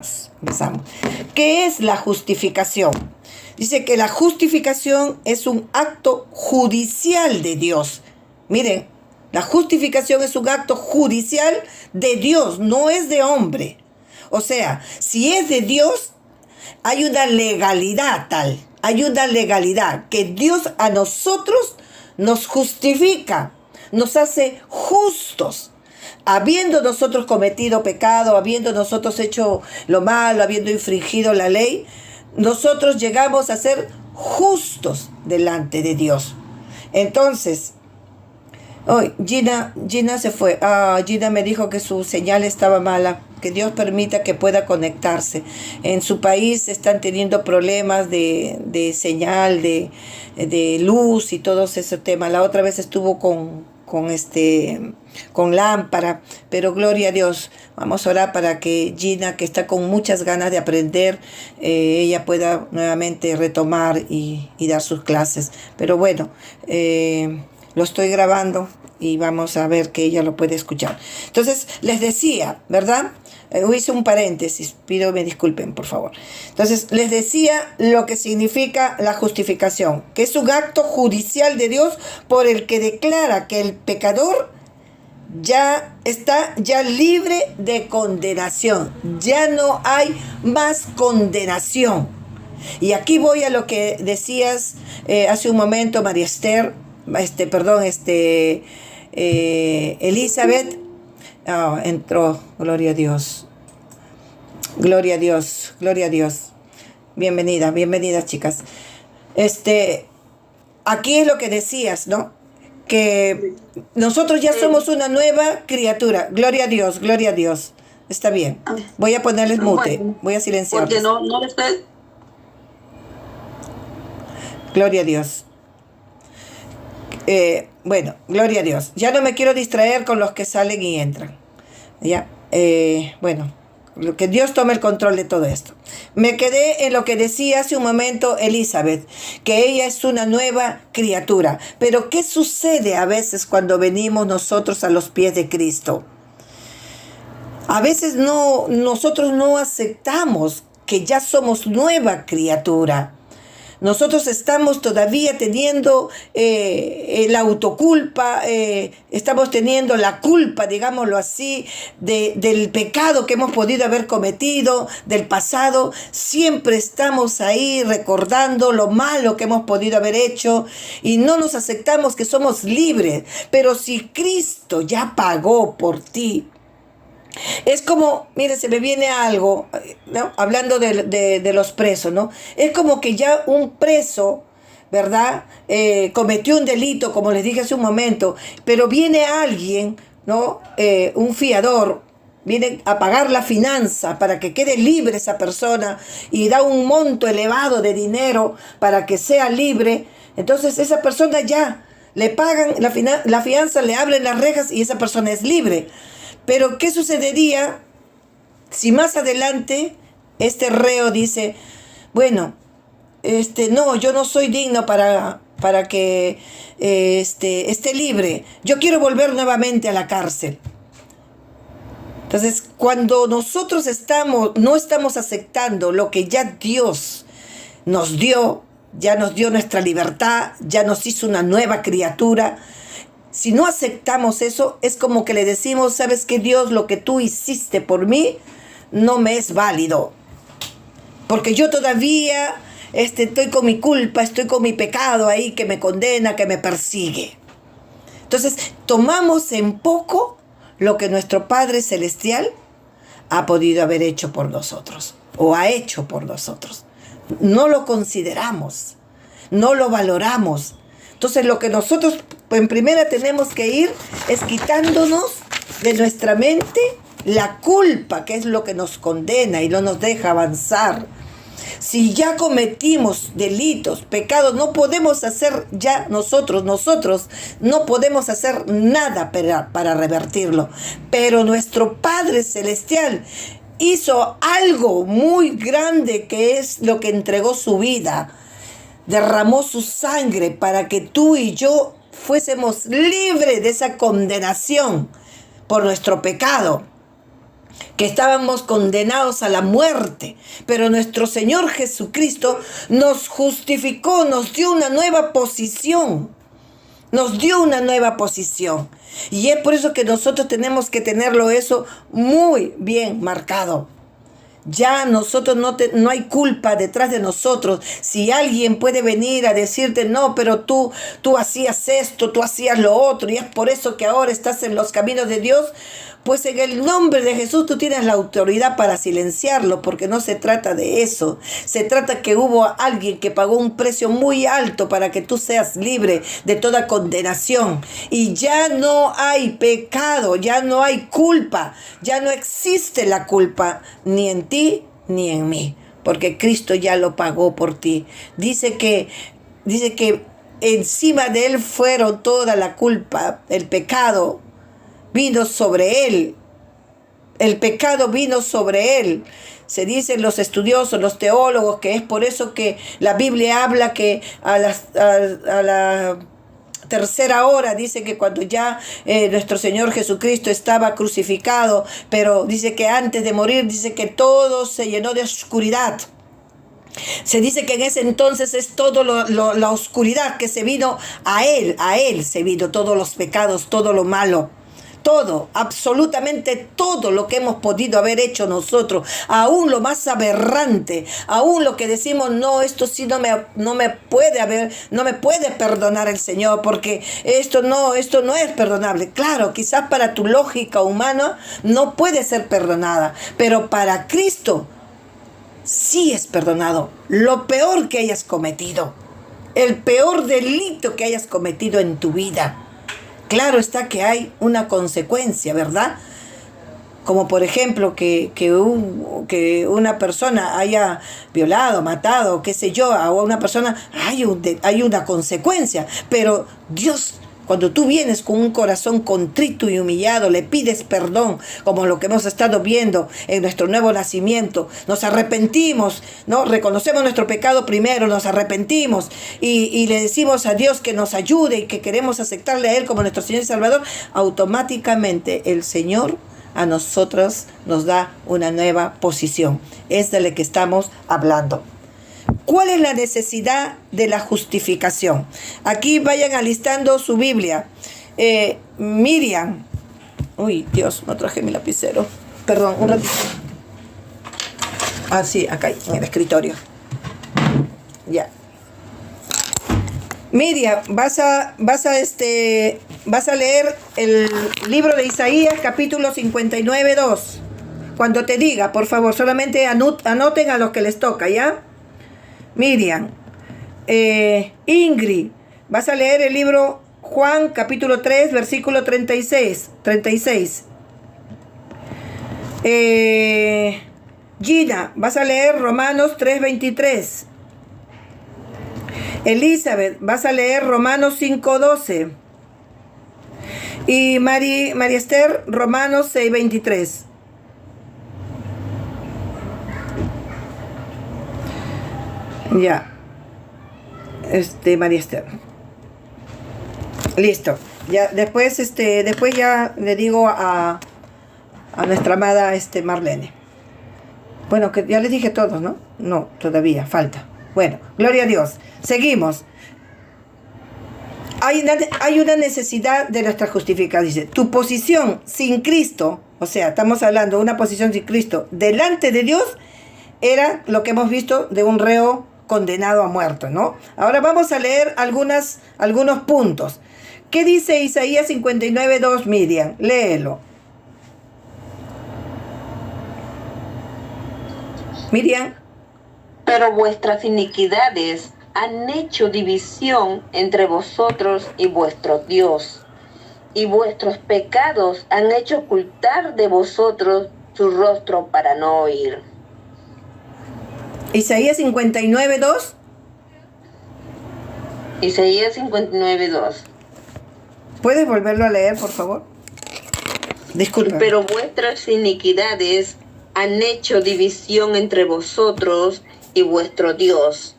Empezamos. ¿Qué es la justificación? Dice que la justificación es un acto judicial de Dios. Miren, la justificación es un acto judicial de Dios, no es de hombre. O sea, si es de Dios, hay una legalidad tal, hay una legalidad que Dios a nosotros nos justifica, nos hace justos. Habiendo nosotros cometido pecado, habiendo nosotros hecho lo malo, habiendo infringido la ley, nosotros llegamos a ser justos delante de Dios. Entonces, hoy Gina se fue. Gina me dijo que su señal estaba mala, que Dios permita que pueda conectarse. En su país están teniendo problemas de señal, de luz y todo ese tema. La otra vez estuvo con lámpara, pero gloria a Dios, vamos a orar para que Gina, que está con muchas ganas de aprender, ella pueda nuevamente retomar y dar sus clases. Pero bueno, lo estoy grabando y vamos a ver que ella lo puede escuchar. Entonces, les decía, ¿verdad? Hice un paréntesis, pido me disculpen, por favor. Entonces, les decía lo que significa la justificación, que es un acto judicial de Dios por el que declara que el pecador ya está libre de condenación. Ya no hay más condenación. Y aquí voy a lo que decías hace un momento, María Esther, Elizabeth. Entró, gloria a Dios. Gloria a Dios, gloria a Dios. Bienvenidas, chicas. Aquí es lo que decías, ¿no? Que nosotros ya somos una nueva criatura. Gloria a Dios, gloria a Dios. Está bien. Voy a ponerles mute, voy a silenciarles. Porque no le estoy... Gloria a Dios. Bueno, gloria a Dios. Ya no me quiero distraer con los que salen y entran. Ya, bueno, que Dios tome el control de todo esto. Me quedé en lo que decía hace un momento Elizabeth, que ella es una nueva criatura. Pero ¿qué sucede a veces cuando venimos nosotros a los pies de Cristo? A veces nosotros no aceptamos que ya somos nueva criatura. Nosotros estamos todavía teniendo la autoculpa, estamos teniendo la culpa, digámoslo así, del pecado que hemos podido haber cometido, del pasado. Siempre estamos ahí recordando lo malo que hemos podido haber hecho y no nos aceptamos que somos libres. Pero si Cristo ya pagó por ti, es como, mire, se me viene algo, ¿no? Hablando de los presos, ¿no? Es como que ya un preso, ¿verdad? Cometió un delito, como les dije hace un momento, pero viene alguien, ¿no? Un fiador, viene a pagar la finanza para que quede libre esa persona y da un monto elevado de dinero para que sea libre. Entonces esa persona ya le pagan la fianza, le abren las rejas y esa persona es libre. Pero ¿qué sucedería si más adelante este reo dice, bueno, no, yo no soy digno para que esté libre, yo quiero volver nuevamente a la cárcel? Entonces, cuando nosotros no estamos aceptando lo que ya Dios nos dio, ya nos dio nuestra libertad, ya nos hizo una nueva criatura. Si no aceptamos eso, es como que le decimos, ¿sabes qué, Dios? Lo que tú hiciste por mí no me es válido. Porque yo todavía estoy con mi culpa, estoy con mi pecado ahí que me condena, que me persigue. Entonces, tomamos en poco lo que nuestro Padre Celestial ha podido haber hecho por nosotros o ha hecho por nosotros. No lo consideramos, no lo valoramos. Entonces lo que nosotros en primera tenemos que ir es quitándonos de nuestra mente la culpa, que es lo que nos condena y no nos deja avanzar. Si ya cometimos delitos, pecados, no podemos hacer ya nosotros no podemos hacer nada para revertirlo. Pero nuestro Padre Celestial hizo algo muy grande, que es lo que entregó su vida. Derramó su sangre para que tú y yo fuésemos libres de esa condenación por nuestro pecado. que estábamos condenados a la muerte, pero nuestro Señor Jesucristo nos justificó, nos dio una nueva posición. Nos dio una nueva posición. Y es por eso que nosotros tenemos que tenerlo eso muy bien marcado. Ya nosotros no hay culpa detrás de nosotros. Si alguien puede venir a decirte, no, pero tú hacías esto, tú hacías lo otro, y es por eso que ahora estás en los caminos de Dios, pues en el nombre de Jesús tú tienes la autoridad para silenciarlo, porque no se trata de eso. Se trata que hubo alguien que pagó un precio muy alto para que tú seas libre de toda condenación. Y ya no hay pecado, ya no hay culpa, ya no existe la culpa ni en ti ni en mí, porque Cristo ya lo pagó por ti. Dice que encima de él fueron toda la culpa, el pecado vino sobre él. El pecado vino sobre él. Se dicen los estudiosos, los teólogos, que es por eso que la Biblia habla que a la tercera hora, dice que cuando ya nuestro Señor Jesucristo estaba crucificado, pero dice que antes de morir, dice que todo se llenó de oscuridad. Se dice que en ese entonces es todo la oscuridad que se vino a él se vino todos los pecados, todo lo malo. Todo, absolutamente todo lo que hemos podido haber hecho nosotros, aún lo más aberrante, aún lo que decimos, no, esto sí no me puede perdonar el Señor, porque esto no es perdonable. Claro, quizás para tu lógica humana no puede ser perdonada, pero para Cristo sí es perdonado. Lo peor que hayas cometido, el peor delito que hayas cometido en tu vida. Claro está que hay una consecuencia, ¿verdad? Como por ejemplo que una persona haya violado, matado, qué sé yo, a una persona, hay una consecuencia. Pero Dios, cuando tú vienes con un corazón contrito y humillado, le pides perdón, como lo que hemos estado viendo en nuestro nuevo nacimiento, nos arrepentimos, ¿no? Reconocemos nuestro pecado primero, nos arrepentimos y le decimos a Dios que nos ayude y que queremos aceptarle a Él como nuestro Señor y Salvador, automáticamente el Señor a nosotros nos da una nueva posición. Es de lo que estamos hablando. ¿Cuál es la necesidad de la justificación? Aquí vayan alistando su Biblia. Miriam. Uy, Dios, no traje mi lapicero. Perdón, un ratito. Ah, sí, acá en el escritorio. Ya. Miriam, vas a leer el libro de Isaías, capítulo 59, 2. Cuando te diga, por favor, solamente anoten a los que les toca, ¿ya? Miriam. Ingrid, vas a leer el libro Juan, capítulo 3, versículo 36. Gina, vas a leer Romanos 3, 23. Elizabeth, vas a leer Romanos 5, 12. Y María Esther, Romanos 6, 23. Ya. María Esther. Listo. Ya, después ya le digo a nuestra amada Marlene. Bueno, que ya les dije todos, ¿no? No, todavía falta. Bueno, gloria a Dios. Seguimos. Hay una necesidad de nuestra justificación. Dice, tu posición sin Cristo, o sea, estamos hablando de una posición sin Cristo, delante de Dios, era lo que hemos visto de un reo condenado a muerte, ¿no? Ahora vamos a leer algunos puntos. ¿Qué dice Isaías 59, 2, Miriam? Léelo. Miriam. Pero vuestras iniquidades han hecho división entre vosotros y vuestro Dios, y vuestros pecados han hecho ocultar de vosotros su rostro para no oír. Isaías 59, 2. Isaías 59, 2. ¿Puedes volverlo a leer, por favor? Disculpa. Pero vuestras iniquidades han hecho división entre vosotros y vuestro Dios,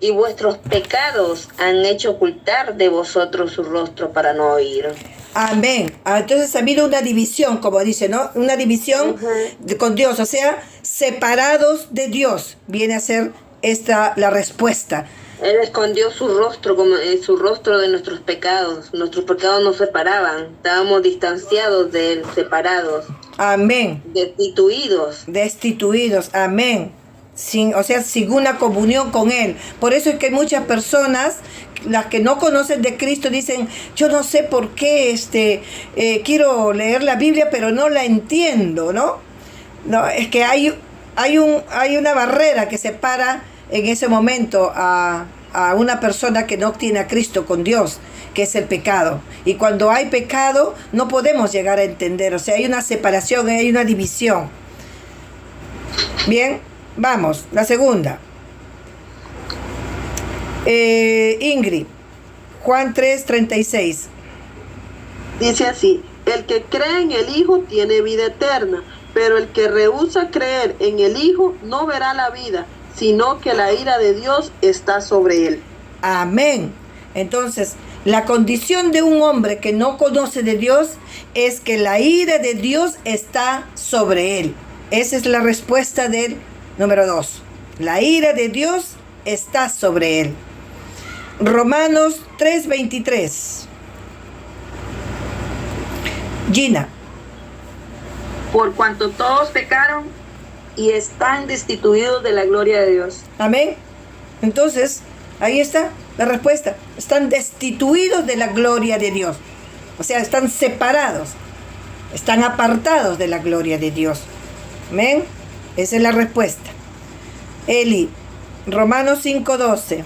y vuestros pecados han hecho ocultar de vosotros su rostro para no oír. Amén. Entonces ha habido una división, como dice, ¿no? Una división con Dios, o sea, separados de Dios. Viene a ser esta la respuesta. Él escondió su rostro, como su rostro de nuestros pecados. Nuestros pecados nos separaban. Estábamos distanciados de él, separados. Amén. Destituidos. Destituidos. Amén. Sin una comunión con Él. Por eso es que muchas personas, las que no conocen de Cristo, dicen, yo no sé por qué quiero leer la Biblia, pero no la entiendo, ¿no? No, es que hay una barrera que separa en ese momento a una persona que no tiene a Cristo con Dios, que es el pecado. Y cuando hay pecado, no podemos llegar a entender. O sea, hay una separación, hay una división. Bien. Vamos, la segunda. Ingrid, Juan 3:36. Dice así: el que cree en el Hijo tiene vida eterna, pero el que rehúsa creer en el Hijo no verá la vida, sino que la ira de Dios está sobre él. Amén. Entonces, la condición de un hombre que no conoce de Dios es que la ira de Dios está sobre él. Esa es la respuesta del número 2. La ira de Dios está sobre él. Romanos 3:23. Gina. Por cuanto todos pecaron y están destituidos de la gloria de Dios. Amén. Entonces, ahí está la respuesta. Están destituidos de la gloria de Dios. O sea, están separados. Están apartados de la gloria de Dios. Amén. Esa es la respuesta. Eli, Romanos 5:12.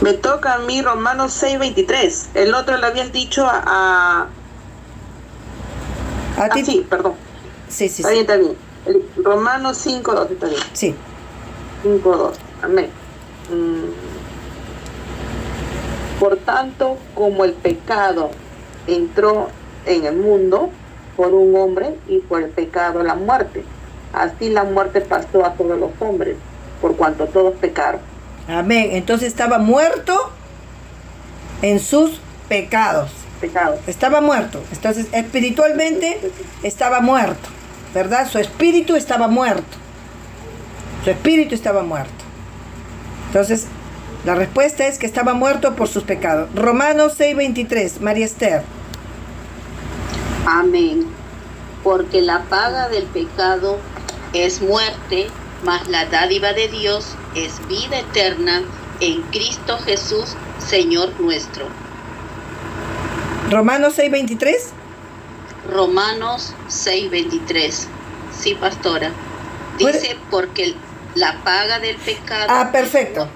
Me toca a mí Romanos 6:23. El otro le habías dicho a ti. Sí, perdón. Sí. Está bien. Romanos 5:12 está bien. Sí. 5:12. Amén. Por tanto, como el pecado entró en el mundo por un hombre y por el pecado la muerte, así la muerte pasó a todos los hombres, por cuanto todos pecaron. Amén. Entonces estaba muerto en sus pecados. Estaba muerto. Entonces espiritualmente estaba muerto, ¿verdad? Su espíritu estaba muerto. Entonces la respuesta es que estaba muerto por sus pecados. Romanos 6:23. María Esther. Amén. Porque la paga del pecado es muerte, mas la dádiva de Dios es vida eterna en Cristo Jesús, Señor nuestro. Romanos 6:23. Romanos 6:23. Sí, pastora. Dice, porque la paga del pecado... perfecto.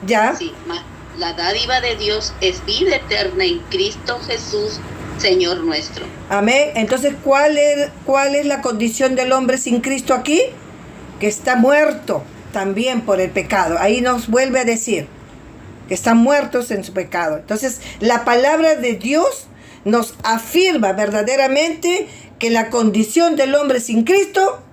Ya. Sí, mas la dádiva de Dios es vida eterna en Cristo Jesús, Señor nuestro. Amén. Entonces, ¿cuál es la condición del hombre sin Cristo aquí? Que está muerto también por el pecado. Ahí nos vuelve a decir que están muertos en su pecado. Entonces, la palabra de Dios nos afirma verdaderamente que la condición del hombre sin Cristo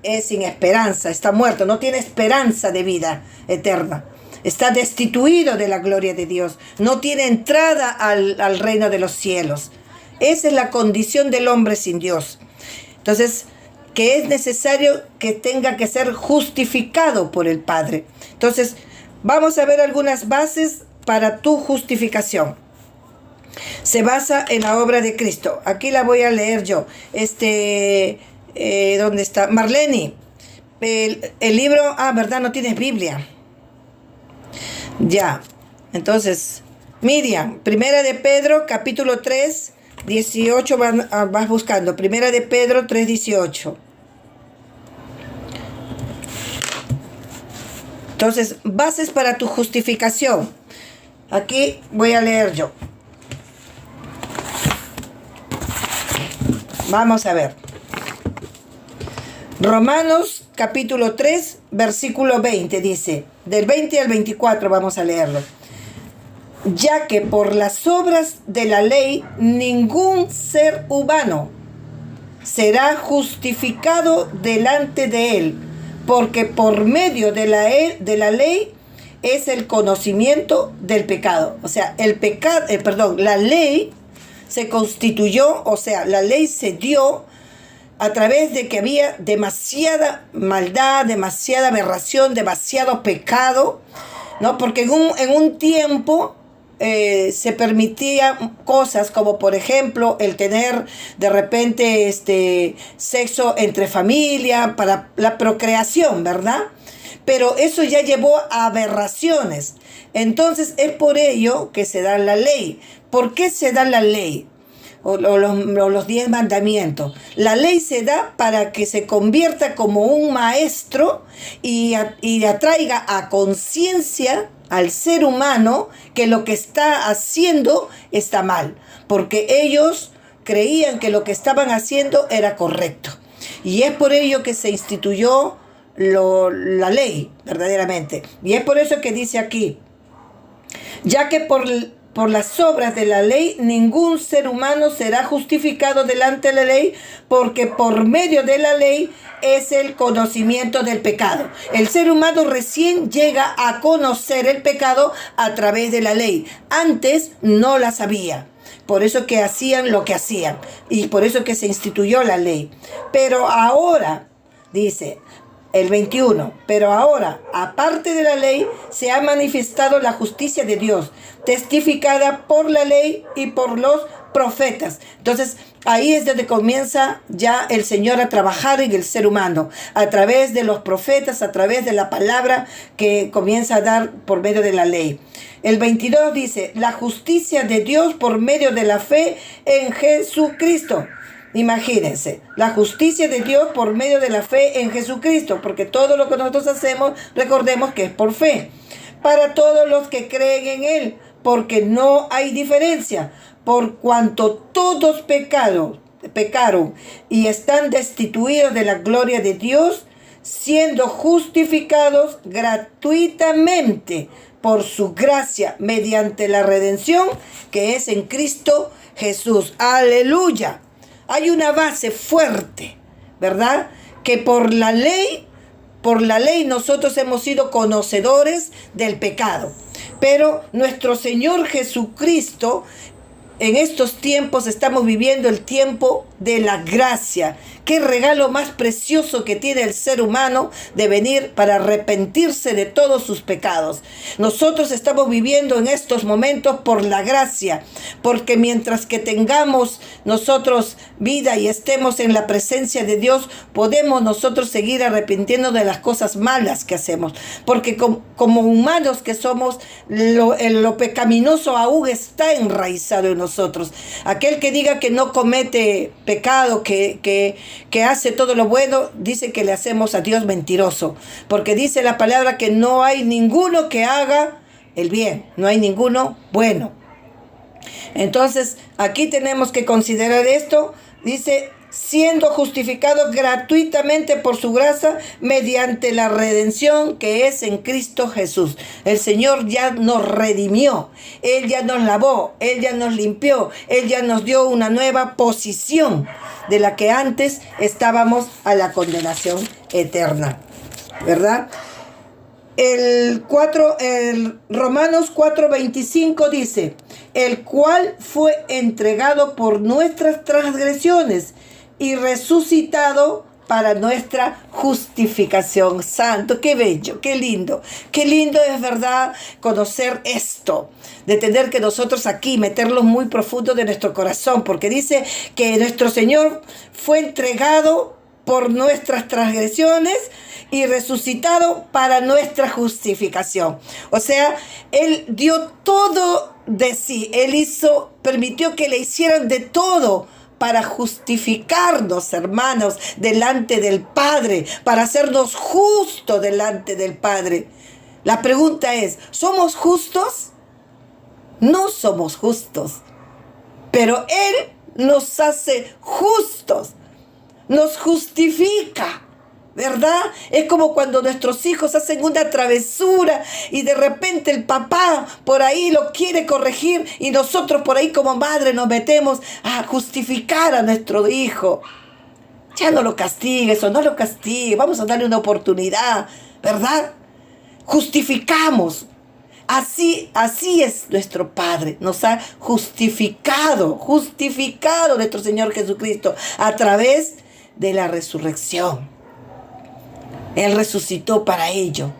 es sin esperanza, está muerto, no tiene esperanza de vida eterna. Está destituido de la gloria de Dios, no tiene entrada al reino de los cielos. Esa es la condición del hombre sin Dios. Entonces, que es necesario que tenga que ser justificado por el Padre. Entonces, vamos a ver algunas bases para tu justificación. Se basa en la obra de Cristo. Aquí la voy a leer yo. ¿Dónde está? Marlene, el libro... ¿verdad? No tienes Biblia. Ya. Entonces, Miriam, Primera de Pedro, capítulo 3, 18, vas buscando. Primera de Pedro 3, 18. Entonces, bases para tu justificación. Aquí voy a leer yo. Vamos a ver. Romanos capítulo 3, versículo 20 dice, del 20 al 24 vamos a leerlo. Ya que por las obras de la ley ningún ser humano será justificado delante de él, porque por medio de la ley es el conocimiento del pecado. O sea, la ley se constituyó, o sea, la ley se dio a través de que había demasiada maldad, demasiada aberración, demasiado pecado, ¿no? Porque en un tiempo se permitía cosas como, por ejemplo, el tener de repente sexo entre familia para la procreación, ¿verdad? Pero eso ya llevó a aberraciones. Entonces es por ello que se da la ley. ¿Por qué se da la ley? O los 10 mandamientos. La ley se da para que se convierta como un maestro y atraiga a conciencia al ser humano que lo que está haciendo está mal, porque ellos creían que lo que estaban haciendo era correcto. Y es por ello que se instituyó la ley, verdaderamente. Y es por eso que dice aquí, ya que por las obras de la ley, ningún ser humano será justificado delante de la ley, porque por medio de la ley es el conocimiento del pecado. El ser humano recién llega a conocer el pecado a través de la ley. Antes no la sabía. Por eso que hacían lo que hacían. Y por eso que se instituyó la ley. Pero ahora, dice el 21, pero ahora, aparte de la ley, se ha manifestado la justicia de Dios, testificada por la ley y por los profetas. Entonces, ahí es donde comienza ya el Señor a trabajar en el ser humano, a través de los profetas, a través de la palabra que comienza a dar por medio de la ley. El 22 dice, la justicia de Dios por medio de la fe en Jesucristo. Imagínense, la justicia de Dios por medio de la fe en Jesucristo, porque todo lo que nosotros hacemos, recordemos que es por fe, para todos los que creen en Él, porque no hay diferencia, por cuanto todos pecaron y están destituidos de la gloria de Dios, siendo justificados gratuitamente por su gracia mediante la redención que es en Cristo Jesús. ¡Aleluya! Hay una base fuerte, ¿verdad? Que por la ley nosotros hemos sido conocedores del pecado. Pero nuestro Señor Jesucristo, en estos tiempos estamos viviendo el tiempo de la gracia. Qué regalo más precioso que tiene el ser humano de venir para arrepentirse de todos sus pecados. Nosotros estamos viviendo en estos momentos por la gracia, porque mientras que tengamos nosotros vida y estemos en la presencia de Dios, podemos nosotros seguir arrepintiendo de las cosas malas que hacemos, porque como humanos que somos, lo pecaminoso aún está enraizado en nosotros. Aquel que diga que no comete pecado, que hace todo lo bueno, dice que le hacemos a Dios mentiroso, porque dice la palabra que no hay ninguno que haga el bien, no hay ninguno bueno. Entonces aquí tenemos que considerar esto. Dice, siendo justificados gratuitamente por su gracia mediante la redención que es en Cristo Jesús. El Señor ya nos redimió, Él ya nos lavó, Él ya nos limpió, Él ya nos dio una nueva posición de la que antes estábamos a la condenación eterna, ¿verdad? El Romanos 4:25 dice, el cual fue entregado por nuestras transgresiones y resucitado para nuestra justificación. Santo, qué bello, qué lindo es, verdad, conocer esto, de tener que nosotros aquí meterlo muy profundo de nuestro corazón, porque dice que nuestro Señor fue entregado por nuestras transgresiones y resucitado para nuestra justificación. O sea, Él dio todo de sí, permitió que le hicieran de todo para justificarnos, hermanos, delante del Padre, para hacernos justos delante del Padre. La pregunta es, ¿somos justos? No somos justos, pero Él nos hace justos, nos justifica, ¿verdad? Es como cuando nuestros hijos hacen una travesura y de repente el papá por ahí lo quiere corregir y nosotros por ahí como madre nos metemos a justificar a nuestro hijo. Ya no lo castigues o no lo castigues, vamos a darle una oportunidad, ¿verdad? Justificamos, Así es nuestro Padre. Nos ha justificado nuestro Señor Jesucristo a través de la resurrección. Él resucitó para ello,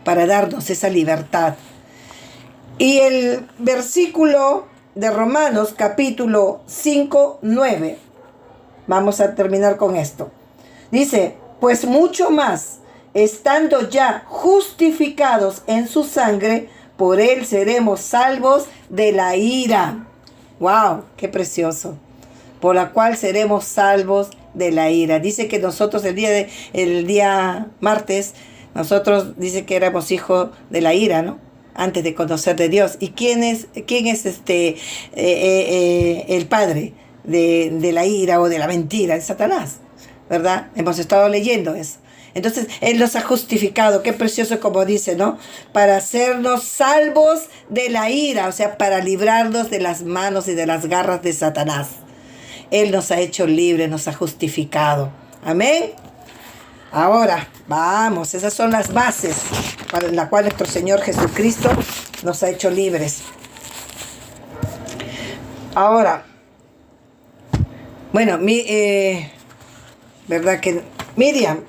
para darnos esa libertad. Y el versículo de Romanos, capítulo 5, 9. Vamos a terminar con esto. Dice, pues mucho más, estando ya justificados en su sangre, por él seremos salvos de la ira. ¡Wow! ¡Qué precioso! Por la cual seremos salvos de la ira. Dice que nosotros el día martes, nosotros dice que éramos hijos de la ira, ¿no? Antes de conocer de Dios. ¿Y quién es el padre de la ira o de la mentira? Es Satanás, ¿verdad? Hemos estado leyendo eso. Entonces, Él nos ha justificado, qué precioso como dice, ¿no? Para hacernos salvos de la ira, o sea, para librarnos de las manos y de las garras de Satanás. Él nos ha hecho libres, nos ha justificado. Amén. Ahora, vamos, esas son las bases para las cuales nuestro Señor Jesucristo nos ha hecho libres. Ahora, bueno, ¿verdad que Miriam?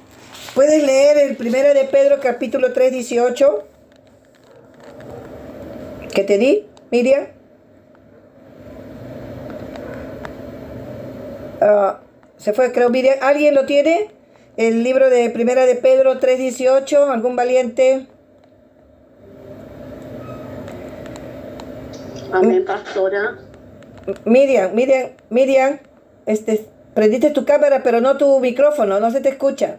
¿Puedes leer el 1 de Pedro capítulo 3, 18? ¿Qué te di, Miriam? Se fue, creo, Miriam. ¿Alguien lo tiene? El libro de 1 de Pedro 3, 18. ¿Algún valiente? Amén, pastora. Miriam, prendiste tu cámara, pero no tu micrófono, no se te escucha.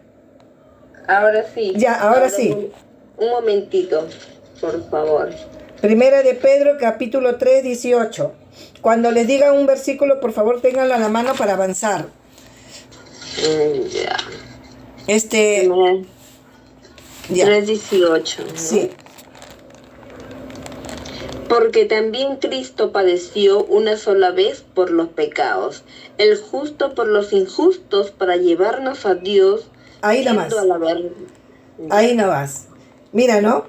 Ahora sí. Ya, ahora sí. Un momentito, por favor. 1 de Pedro, capítulo 3, 18. Cuando les digan un versículo, por favor, ténganlo a la mano para avanzar. Ya. Ya. 3:18. ¿no? Sí. Porque también Cristo padeció una sola vez por los pecados, el justo por los injustos, para llevarnos a Dios. Ahí nomás. yendo a la verdad. Ahí nomás. Mira, ¿no?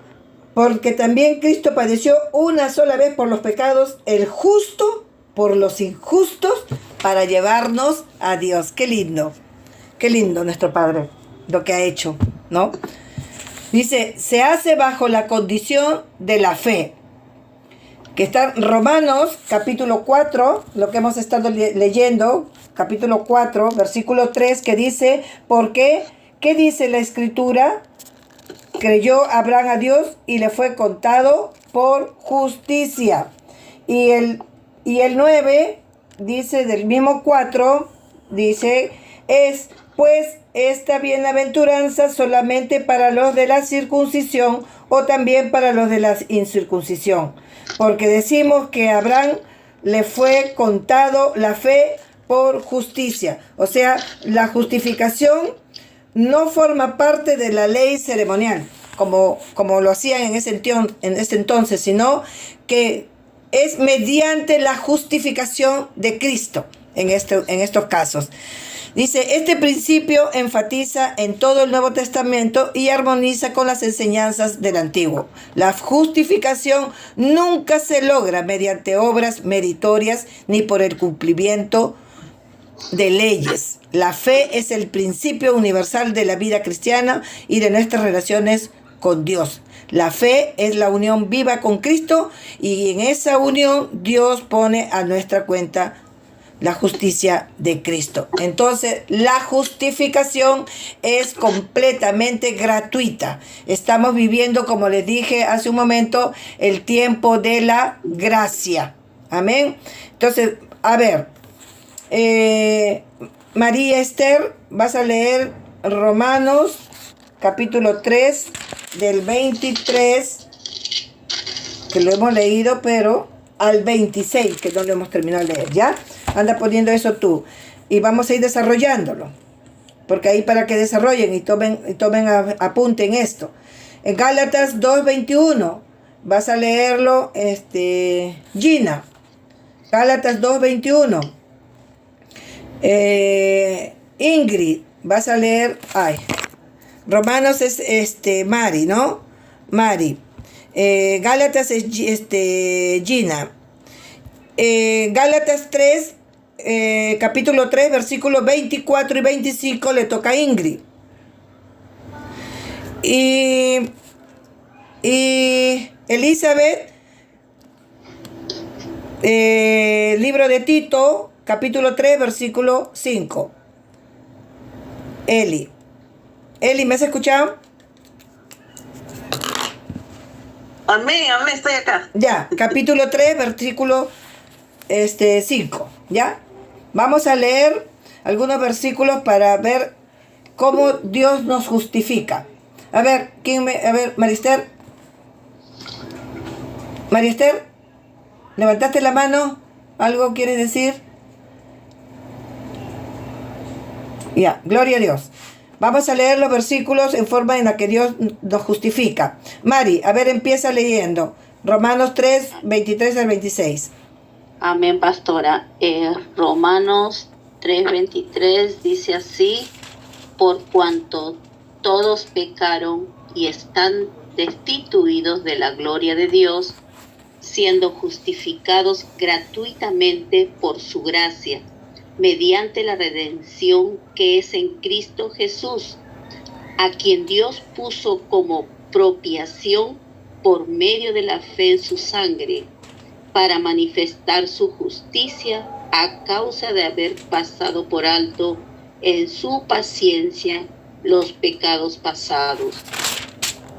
Porque también Cristo padeció una sola vez por los pecados, el justo por los injustos, para llevarnos a Dios. Qué lindo nuestro Padre, lo que ha hecho, ¿no? Dice, se hace bajo la condición de la fe. Que está en Romanos, capítulo 4, lo que hemos estado leyendo, capítulo 4, versículo 3, que dice, ¿por qué? ¿Qué dice la Escritura? Creyó Abraham a Dios y le fue contado por justicia. Y el 9 dice del mismo 4, dice, es pues esta bienaventuranza solamente para los de la circuncisión o también para los de la incircuncisión. Porque decimos que a Abraham le fue contado la fe por justicia. O sea, la justificación no forma parte de la ley ceremonial, como lo hacían en ese entonces, sino que es mediante la justificación de Cristo en estos casos. Dice, este principio enfatiza en todo el Nuevo Testamento y armoniza con las enseñanzas del Antiguo. La justificación nunca se logra mediante obras meritorias ni por el cumplimiento de leyes. La fe es el principio universal de la vida cristiana y de nuestras relaciones con Dios. La fe es la unión viva con Cristo y en esa unión Dios pone a nuestra cuenta la justicia de Cristo. Entonces, la justificación es completamente gratuita. Estamos viviendo, como les dije hace un momento, el tiempo de la gracia. Amén. Entonces, a ver, María Esther, vas a leer Romanos, capítulo 3, del 23, que lo hemos leído, pero al 26, que no lo hemos terminado de leer, ¿ya? Anda poniendo eso tú. Y vamos a ir desarrollándolo. Porque ahí para que desarrollen y tomen apunten esto. En Gálatas 2:21. Vas a leerlo, Gina. Gálatas 2:21. Ingrid, vas a leer. Romanos es Mari, ¿no? Mari. Gálatas es Gina. Gálatas 3, capítulo 3, versículos 24 y 25 le toca a Ingrid. Y Elizabeth, libro de Tito, capítulo 3, versículo 5. Eli, ¿me has escuchado? Amén, estoy acá. Ya, capítulo 3, versículo 5, ¿ya? Vamos a leer algunos versículos para ver cómo Dios nos justifica. A ver, Marister. Marister, ¿levantaste la mano? ¿Algo quieres decir? Ya, gloria a Dios. Vamos a leer los versículos en forma en la que Dios nos justifica. Mari, a ver, empieza leyendo. Romanos 3, 23 al 26. Amén, pastora. Romanos 3:23 dice así: por cuanto todos pecaron y están destituidos de la gloria de Dios, siendo justificados gratuitamente por su gracia, mediante la redención que es en Cristo Jesús, a quien Dios puso como propiación por medio de la fe en su sangre, para manifestar su justicia a causa de haber pasado por alto en su paciencia los pecados pasados,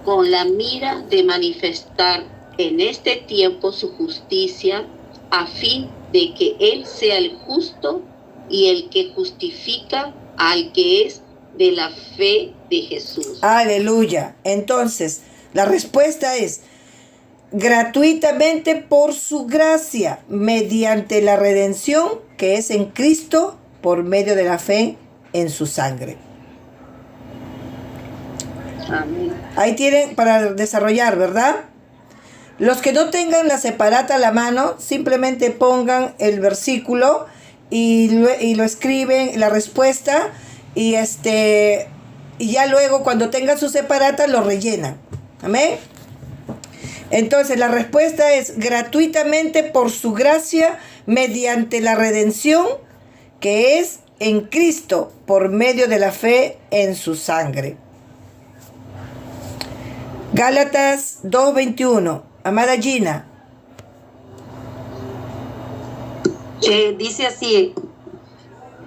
con la mira de manifestar en este tiempo su justicia, a fin de que Él sea el justo y el que justifica al que es de la fe de Jesús. Aleluya. Entonces, la respuesta es: gratuitamente por su gracia, mediante la redención que es en Cristo, por medio de la fe en su sangre. Amén. Ahí tienen para desarrollar, ¿verdad? Los que no tengan la separata a la mano, simplemente pongan el versículo y lo escriben, la respuesta, y ya luego cuando tengan su separata lo rellenan. Amén. Entonces la respuesta es: gratuitamente por su gracia, mediante la redención que es en Cristo, por medio de la fe en su sangre. Gálatas 2:21. Amada Gina. Dice así: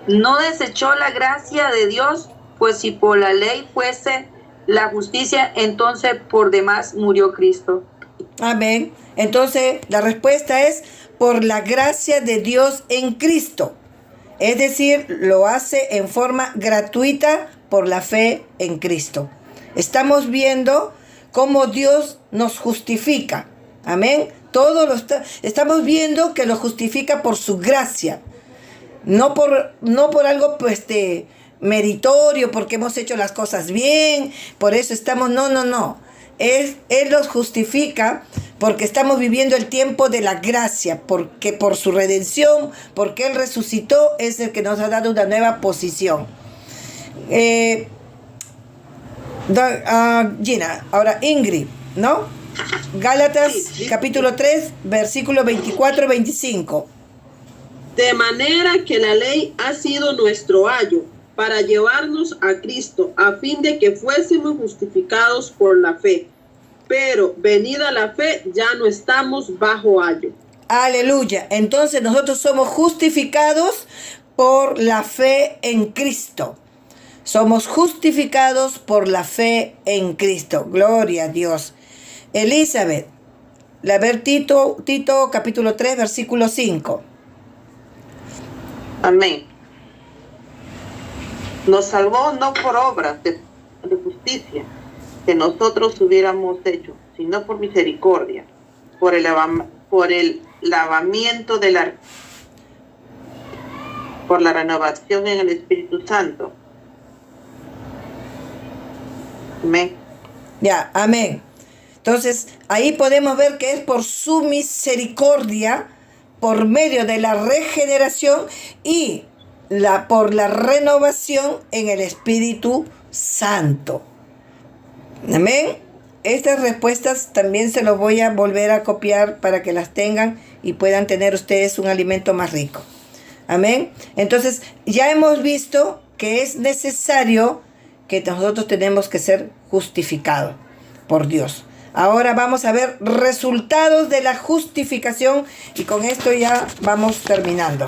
no desechó la gracia de Dios, pues si por la ley fuese la justicia, entonces por demás murió Cristo. Amén. Entonces la respuesta es: por la gracia de Dios en Cristo. Es decir, lo hace en forma gratuita por la fe en Cristo. Estamos viendo cómo Dios nos justifica. Amén. Estamos viendo que lo justifica por su gracia. No por algo meritorio, porque hemos hecho las cosas bien, por eso estamos... No. Él los justifica porque estamos viviendo el tiempo de la gracia, porque por su redención, porque Él resucitó, es el que nos ha dado una nueva posición. Gina, ahora Ingrid, ¿no? Gálatas capítulo 3, versículos 24 y 25. De manera que la ley ha sido nuestro ayo para llevarnos a Cristo, a fin de que fuésemos justificados por la fe. Pero venida la fe, ya no estamos bajo ayo. Aleluya. Entonces nosotros somos justificados por la fe en Cristo. Somos justificados por la fe en Cristo. Gloria a Dios. Elizabeth, Tito capítulo 3, versículo 5. Amén. Nos salvó no por obras de justicia que nosotros hubiéramos hecho, sino por misericordia, por el lavamiento por la renovación en el Espíritu Santo. Amén. Ya, amén. Entonces, ahí podemos ver que es por su misericordia, por medio de la regeneración y por la renovación en el Espíritu Santo. Amén. estas respuestas también se los voy a volver a copiar para que las tengan y puedan tener ustedes un alimento más rico. Amén. Entonces, ya hemos visto que es necesario que nosotros tenemos que ser justificados por Dios. Ahora vamos a ver resultados de la justificación y con esto ya vamos terminando.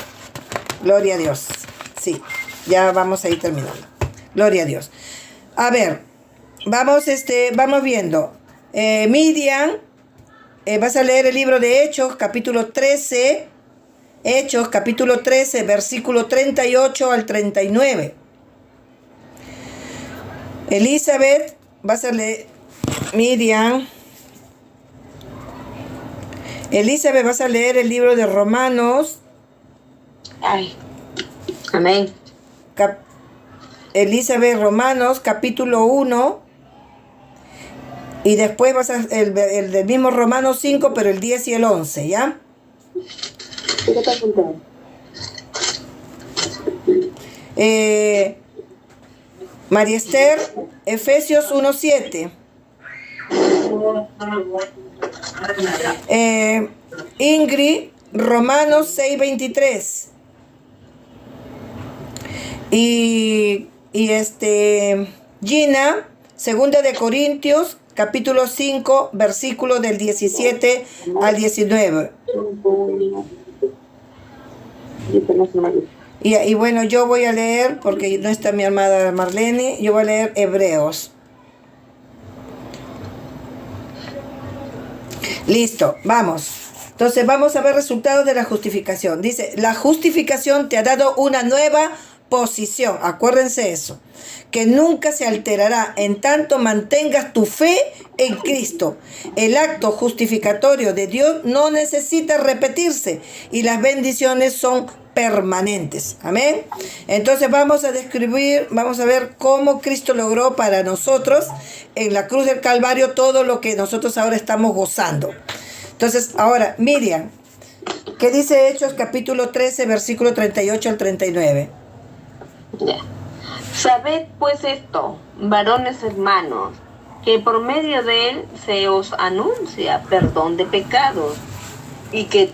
Gloria a Dios. Sí, ya vamos a ir terminando. Gloria a Dios. A ver, vamos viendo. Miriam, vas a leer el libro de Hechos, capítulo 13. Hechos, capítulo 13, versículo 38 al 39. Elizabeth, vas a leer. Miriam. Elizabeth, vas a leer el libro de Romanos. Ay, amén. Elizabeth, Romanos, capítulo 1. Y después vas a el del mismo Romanos 5, pero el 10 y el 11, ¿ya? ¿Qué está apuntando? María Esther, Efesios 1:7. Ingrid, Romanos 6:23. Y Gina, segunda de Corintios, capítulo 5, versículo del 17 al 19. Y bueno, yo voy a leer, porque no está mi amada Marlene, yo voy a leer Hebreos. Listo, vamos. Entonces vamos a ver resultados de la justificación. Dice, la justificación te ha dado una nueva posición. Acuérdense eso. Que nunca se alterará en tanto mantengas tu fe en Cristo. El acto justificatorio de Dios no necesita repetirse y las bendiciones son permanentes. Amén. Entonces vamos a ver cómo Cristo logró para nosotros en la cruz del Calvario todo lo que nosotros ahora estamos gozando. Entonces, ahora, Miriam, ¿qué dice Hechos capítulo 13, versículo 38 al 39? Ya. Sabed pues esto, varones hermanos, que por medio de él se os anuncia perdón de pecados, y que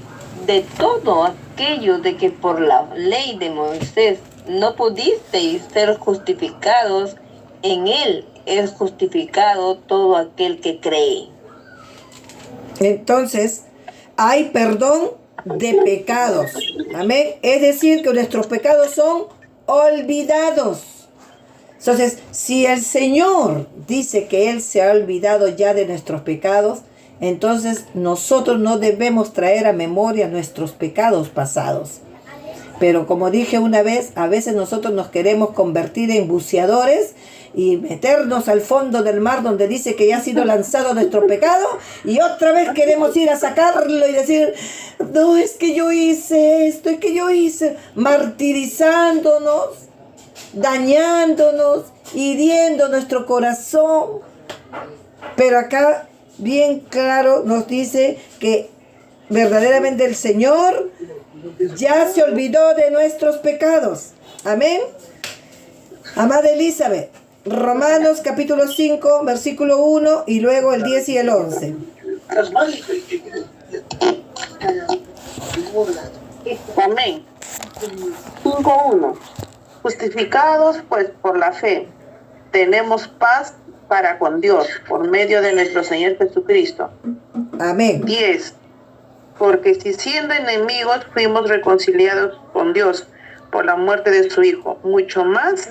de todo aquello de que por la ley de Moisés no pudisteis ser justificados, en él es justificado todo aquel que cree. Entonces, hay perdón de pecados. Amén. Es decir, que nuestros pecados son olvidados. Entonces, si el Señor dice que Él se ha olvidado ya de nuestros pecados, entonces nosotros no debemos traer a memoria nuestros pecados pasados. Pero como dije una vez, a veces nosotros nos queremos convertir en buceadores y meternos al fondo del mar donde dice que ya ha sido lanzado nuestro pecado, y otra vez queremos ir a sacarlo y decir, no, es que yo hice esto, es que yo hice, martirizándonos, dañándonos, hiriendo nuestro corazón. Pero acá bien claro nos dice que verdaderamente el Señor ya se olvidó de nuestros pecados. Amén. Amada Elizabeth, Romanos capítulo 5, versículo 1 y luego el 10 y el 11. Amén. 5:1. Justificados pues por la fe, tenemos paz para con Dios por medio de nuestro Señor Jesucristo. Amén. 10. Porque si siendo enemigos fuimos reconciliados con Dios por la muerte de su Hijo, mucho más,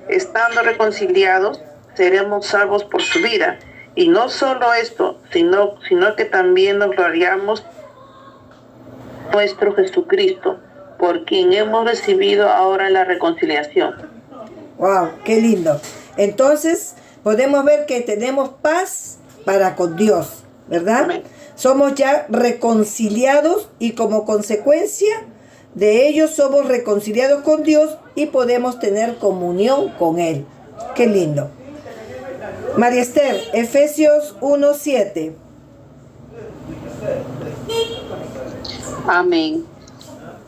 estando reconciliados, seremos salvos por su vida. Y no solo esto, sino que también nos gloriamos nuestro Jesucristo, por quien hemos recibido ahora la reconciliación. Wow, qué lindo. Entonces, podemos ver que tenemos paz para con Dios, ¿verdad? Amén. Somos ya reconciliados y como consecuencia de ello somos reconciliados con Dios y podemos tener comunión con Él. Qué lindo. María Esther, Efesios 1:7. Amén.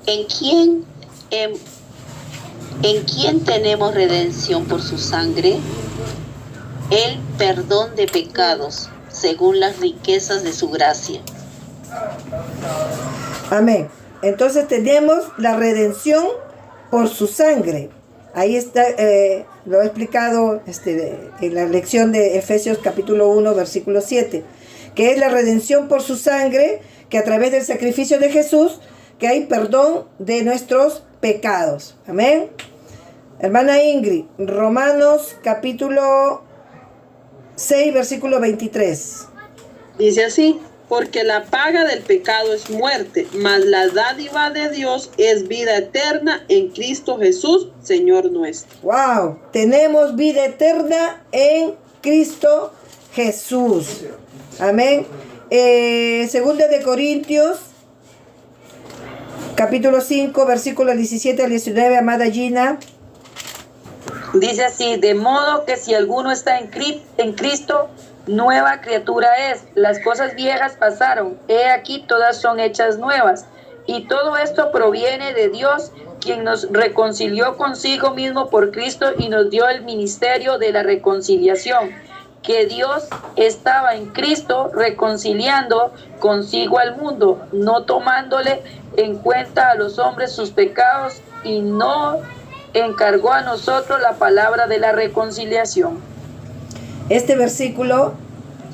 ¿En quién tenemos redención por su sangre? El perdón de pecados, según las riquezas de su gracia. Amén. Entonces tenemos la redención por su sangre. Ahí está, lo he explicado en la lección de Efesios capítulo 1, versículo 7, que es la redención por su sangre, que a través del sacrificio de Jesús, que hay perdón de nuestros pecados. Amén. Hermana Ingrid, Romanos capítulo 6, versículo 23. Dice así: porque la paga del pecado es muerte, mas la dádiva de Dios es vida eterna en Cristo Jesús, Señor nuestro. Wow, tenemos vida eterna en Cristo Jesús. Amén. Segunda de Corintios, capítulo 5, versículos 17 al 19, amada Gina. Dice así: de modo que si alguno está en Cristo, nueva criatura es. Las cosas viejas pasaron, he aquí todas son hechas nuevas. Y todo esto proviene de Dios, quien nos reconcilió consigo mismo por Cristo y nos dio el ministerio de la reconciliación. Que Dios estaba en Cristo reconciliando consigo al mundo, no tomándole en cuenta a los hombres sus pecados, y no encargó a nosotros la palabra de la reconciliación. Este versículo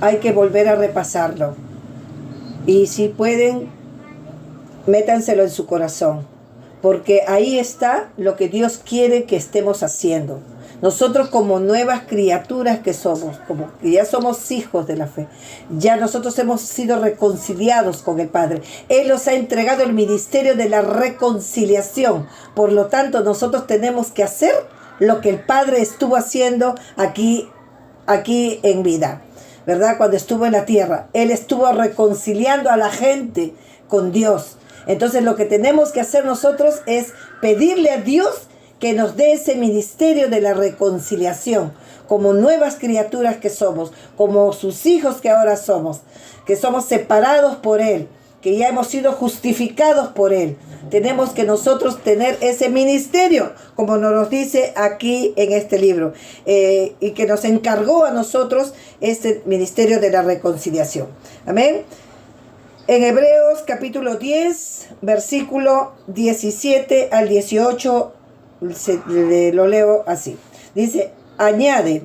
hay que volver a repasarlo. Y si pueden, métanselo en su corazón, porque ahí está lo que Dios quiere que estemos haciendo. Nosotros, como nuevas criaturas que somos, como que ya somos hijos de la fe, ya nosotros hemos sido reconciliados con el Padre. Él nos ha entregado el ministerio de la reconciliación. Por lo tanto, nosotros tenemos que hacer lo que el Padre estuvo haciendo aquí en vida, ¿verdad? Cuando estuvo en la tierra, Él estuvo reconciliando a la gente con Dios. Entonces, lo que tenemos que hacer nosotros es pedirle a Dios que nos dé ese ministerio de la reconciliación, como nuevas criaturas que somos, como sus hijos que ahora somos, que somos separados por Él, que ya hemos sido justificados por Él. Tenemos que nosotros tener ese ministerio, como nos dice aquí en este libro, y que nos encargó a nosotros este ministerio de la reconciliación. Amén. En Hebreos capítulo 10, versículo 17 al 18, lo leo así. Dice: añade: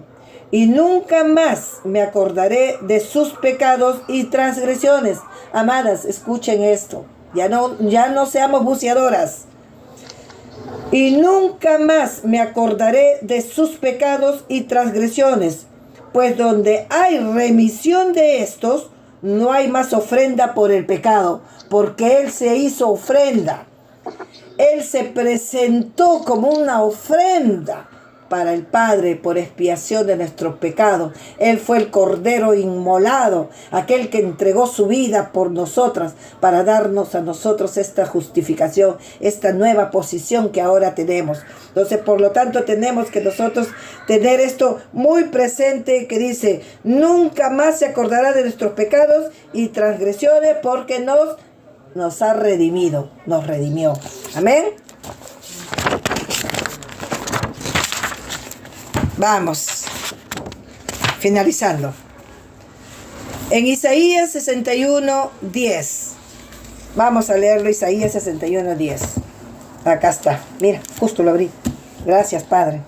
y nunca más me acordaré de sus pecados y transgresiones. Amadas, escuchen esto. Ya no seamos buceadoras. Y nunca más me acordaré de sus pecados y transgresiones, pues donde hay remisión de estos, no hay más ofrenda por el pecado, porque Él se hizo ofrenda. Él se presentó como una ofrenda para el Padre por expiación de nuestros pecados. Él fue el Cordero inmolado, aquel que entregó su vida por nosotras para darnos a nosotros esta justificación, esta nueva posición que ahora tenemos. Entonces, por lo tanto, tenemos que nosotros tener esto muy presente, que dice: nunca más se acordará de nuestros pecados y transgresiones, porque nos ha redimido, nos redimió. Amén. Vamos, finalizando. En Isaías 61, 10. Vamos a leerlo, Isaías 61, 10. Acá está, mira, justo lo abrí. Gracias, Padre.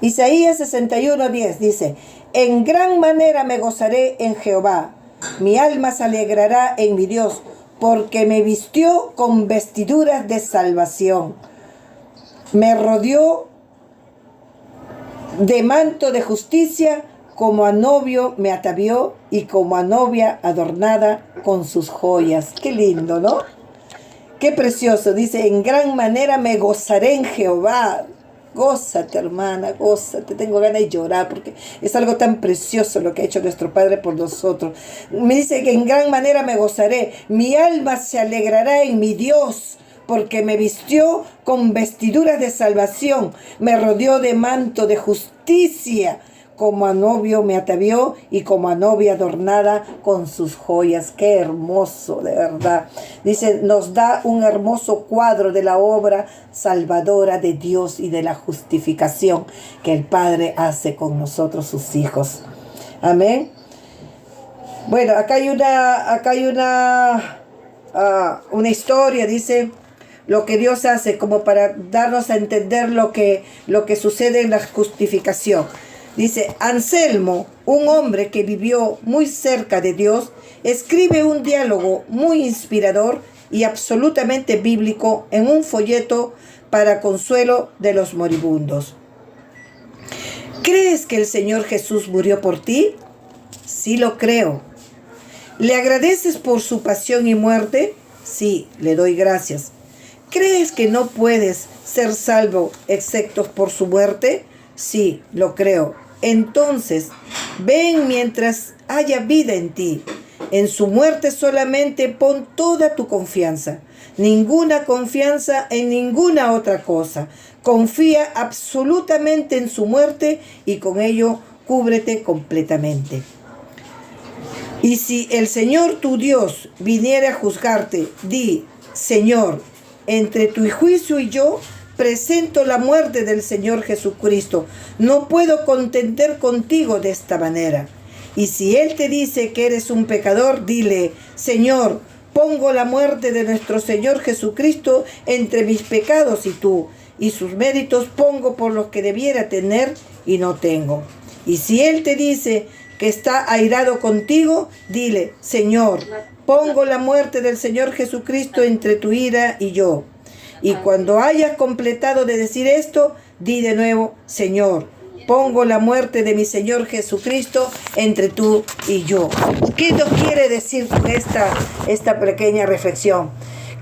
Isaías 61, 10 dice: en gran manera me gozaré en Jehová, mi alma se alegrará en mi Dios, porque me vistió con vestiduras de salvación, me rodeó de manto de justicia, como a novio me atavió, y como a novia adornada con sus joyas. Qué lindo, ¿no? Qué precioso. Dice: en gran manera me gozaré en Jehová. Gózate, hermana, gózate. Tengo ganas de llorar porque es algo tan precioso lo que ha hecho nuestro Padre por nosotros. Me dice que en gran manera me gozaré. Mi alma se alegrará en mi Dios, porque me vistió con vestiduras de salvación, me rodeó de manto de justicia, como a novio me atavió, y como a novia adornada con sus joyas. Qué hermoso, de verdad. Dice, nos da un hermoso cuadro de la obra salvadora de Dios y de la justificación que el Padre hace con nosotros, sus hijos. Amén. Bueno, acá hay una historia, dice, lo que Dios hace, como para darnos a entender lo que sucede en la justificación. Dice, Anselmo, un hombre que vivió muy cerca de Dios, escribe un diálogo muy inspirador y absolutamente bíblico en un folleto para consuelo de los moribundos. ¿Crees que el Señor Jesús murió por ti? Sí, lo creo. ¿Le agradeces por su pasión y muerte? Sí, le doy gracias. ¿Crees que no puedes ser salvo excepto por su muerte? Sí, lo creo. Entonces, ven mientras haya vida en ti. En su muerte solamente pon toda tu confianza. Ninguna confianza en ninguna otra cosa. Confía absolutamente en su muerte y con ello cúbrete completamente. Y si el Señor tu Dios viniera a juzgarte, di, Señor, entre tu juicio y yo, presento la muerte del Señor Jesucristo. No puedo contender contigo de esta manera. Y si Él te dice que eres un pecador, dile, Señor, pongo la muerte de nuestro Señor Jesucristo entre mis pecados y tú, y sus méritos pongo por los que debiera tener y no tengo. Y si Él te dice que está airado contigo, dile, Señor, pongo la muerte del Señor Jesucristo entre tu ira y yo. Y cuando hayas completado de decir esto, di de nuevo, Señor, pongo la muerte de mi Señor Jesucristo entre tú y yo. ¿Qué nos quiere decir con esta pequeña reflexión?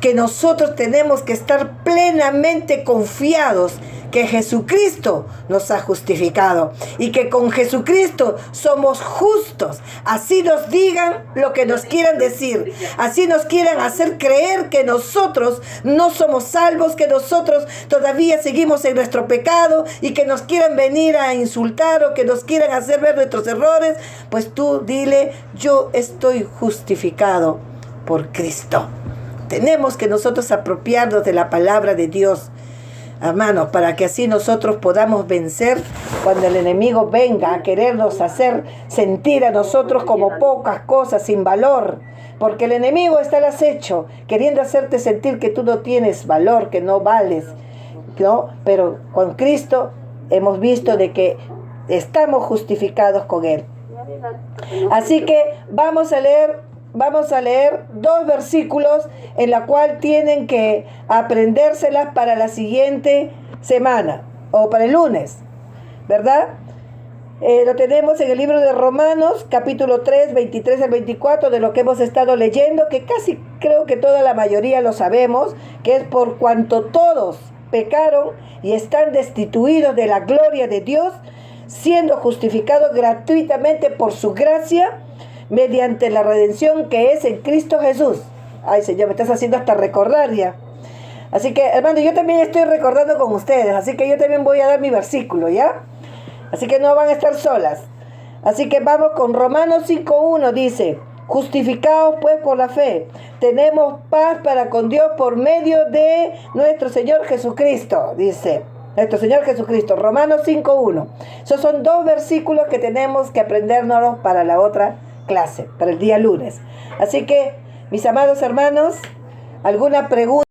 Que nosotros tenemos que estar plenamente confiados que Jesucristo nos ha justificado y que con Jesucristo somos justos. Así nos digan lo que nos quieran decir, así nos quieran hacer creer que nosotros no somos salvos, que nosotros todavía seguimos en nuestro pecado y que nos quieran venir a insultar o que nos quieran hacer ver nuestros errores, pues tú dile, yo estoy justificado por Cristo. Tenemos que nosotros apropiarnos de la palabra de Dios, hermanos, para que así nosotros podamos vencer cuando el enemigo venga a querernos hacer sentir a nosotros como pocas cosas, sin valor. Porque el enemigo está al acecho, queriendo hacerte sentir que tú no tienes valor, que no vales, ¿no? Pero con Cristo hemos visto de que estamos justificados con Él. Así que vamos a leer 2 versículos en la cual tienen que aprendérselas para la siguiente semana o para el lunes, ¿verdad? Lo tenemos en el libro de Romanos, capítulo 3, 23 al 24, de lo que hemos estado leyendo, que casi creo que toda la mayoría lo sabemos, que es por cuanto todos pecaron y están destituidos de la gloria de Dios, siendo justificados gratuitamente por su gracia, mediante la redención que es en Cristo Jesús. Ay, Señor, me estás haciendo hasta recordar ya. Así que, hermano, yo también estoy recordando con ustedes, así que yo también voy a dar mi versículo, ¿ya? Así que no van a estar solas. Así que vamos con Romanos 5:1, dice, justificados pues por la fe, tenemos paz para con Dios por medio de nuestro Señor Jesucristo, dice. Nuestro Señor Jesucristo, Romanos 5:1. Esos son 2 versículos que tenemos que aprendernos para la otra clase, para el día lunes. Así que, mis amados hermanos, ¿alguna pregunta?